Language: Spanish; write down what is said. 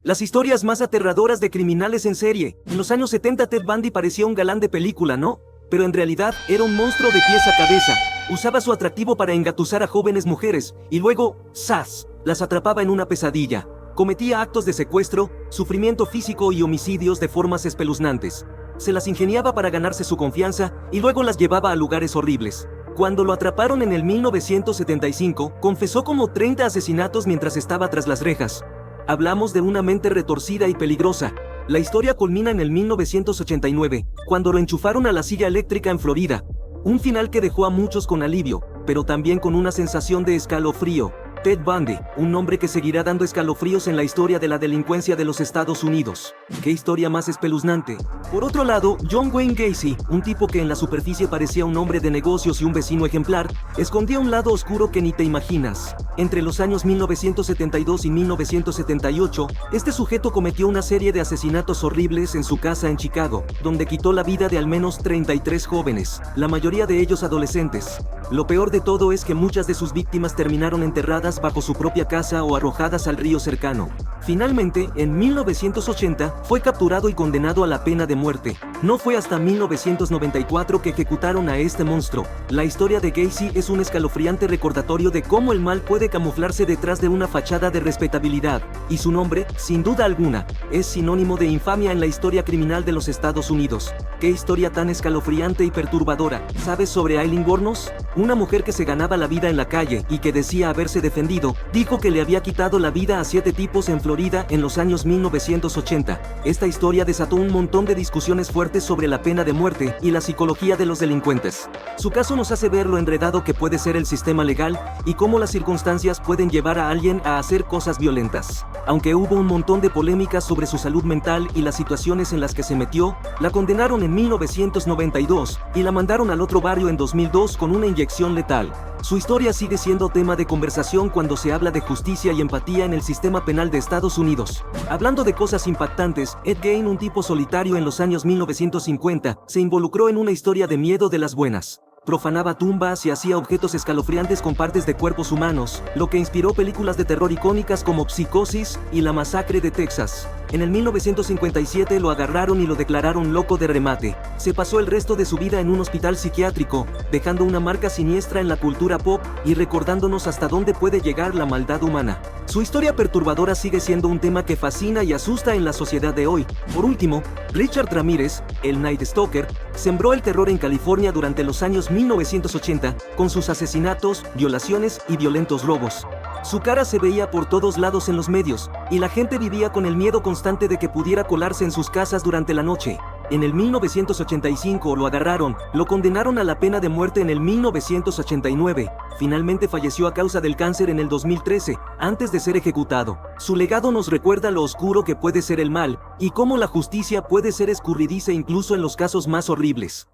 Las historias más aterradoras de criminales en serie. En los años 70 Ted Bundy parecía un galán de película, ¿no? Pero en realidad era un monstruo de pies a cabeza. Usaba su atractivo para engatusar a jóvenes mujeres y luego, ¡zas!, las atrapaba en una pesadilla. Cometía actos de secuestro, sufrimiento físico y homicidios de formas espeluznantes. Se las ingeniaba para ganarse su confianza y luego las llevaba a lugares horribles. Cuando lo atraparon en el 1975, confesó como 30 asesinatos mientras estaba tras las rejas. Hablamos de una mente retorcida y peligrosa. La historia culmina en el 1989, cuando lo enchufaron a la silla eléctrica en Florida. Un final que dejó a muchos con alivio, pero también con una sensación de escalofrío. Ted Bundy, un nombre que seguirá dando escalofríos en la historia de la delincuencia de los Estados Unidos. ¡Qué historia más espeluznante! Por otro lado, John Wayne Gacy, un tipo que en la superficie parecía un hombre de negocios y un vecino ejemplar, escondía un lado oscuro que ni te imaginas. Entre los años 1972 y 1978, este sujeto cometió una serie de asesinatos horribles en su casa en Chicago, donde quitó la vida de al menos 33 jóvenes, la mayoría de ellos adolescentes. Lo peor de todo es que muchas de sus víctimas terminaron enterradas bajo su propia casa o arrojadas al río cercano. Finalmente, en 1980, fue capturado y condenado a la pena de muerte. No fue hasta 1994 que ejecutaron a este monstruo. La historia de Gacy es un escalofriante recordatorio de cómo el mal puede camuflarse detrás de una fachada de respetabilidad, y su nombre, sin duda alguna, es sinónimo de infamia en la historia criminal de los Estados Unidos. ¡Qué historia tan escalofriante y perturbadora! ¿Sabes sobre Aileen Wuornos? Una mujer que se ganaba la vida en la calle y que decía haberse defendido, dijo que le había quitado la vida a 7 tipos en Florida en los años 1980. Esta historia desató un montón de discusiones fuertes sobre la pena de muerte y la psicología de los delincuentes. Su caso nos hace ver lo enredado que puede ser el sistema legal y cómo las circunstancias pueden llevar a alguien a hacer cosas violentas. Aunque hubo un montón de polémicas sobre su salud mental y las situaciones en las que se metió, la condenaron en 1992 y la mandaron al otro barrio en 2002 con una inyección letal. Su historia sigue siendo tema de conversación cuando se habla de justicia y empatía en el sistema penal de Estados Unidos. Hablando de cosas impactantes, Ed Gein, un tipo solitario en los años 1950, se involucró en una historia de miedo de las buenas. Profanaba tumbas y hacía objetos escalofriantes con partes de cuerpos humanos, lo que inspiró películas de terror icónicas como Psicosis y La Masacre de Texas. En el 1957 lo agarraron y lo declararon loco de remate. Se pasó el resto de su vida en un hospital psiquiátrico, dejando una marca siniestra en la cultura pop y recordándonos hasta dónde puede llegar la maldad humana. Su historia perturbadora sigue siendo un tema que fascina y asusta en la sociedad de hoy. Por último, Richard Ramírez, el Night Stalker, sembró el terror en California durante los años 1980 con sus asesinatos, violaciones y violentos robos. Su cara se veía por todos lados en los medios, y la gente vivía con el miedo constante de que pudiera colarse en sus casas durante la noche. En el 1985 lo agarraron, lo condenaron a la pena de muerte en el 1989. Finalmente falleció a causa del cáncer en el 2013, antes de ser ejecutado. Su legado nos recuerda lo oscuro que puede ser el mal, y cómo la justicia puede ser escurridiza incluso en los casos más horribles.